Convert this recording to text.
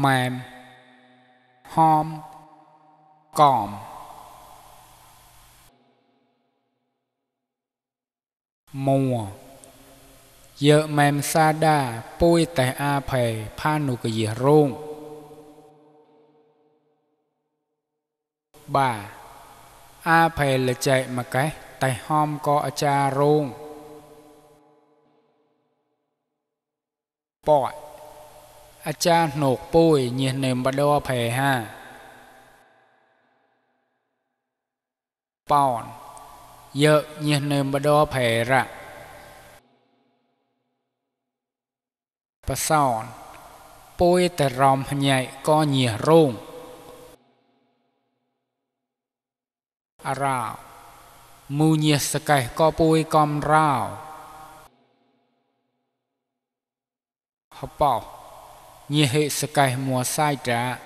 mềm hom còm mùa giờ mềm sa đa pui tại a phê pha nụ cái gì rung bà a phê là chạy mà cái tại hom có cha rung bọt a cha nộp pui nhìn nềm bà đô phê ha bòn giờ nhìn nềm bà đô phê ra bà sòn pui tại ròm nhạy có nhìa rung à rào mù nhiệt sạc cái có bùi com rào hấp bảo nhiệt hệ sạc cái mùa sai trả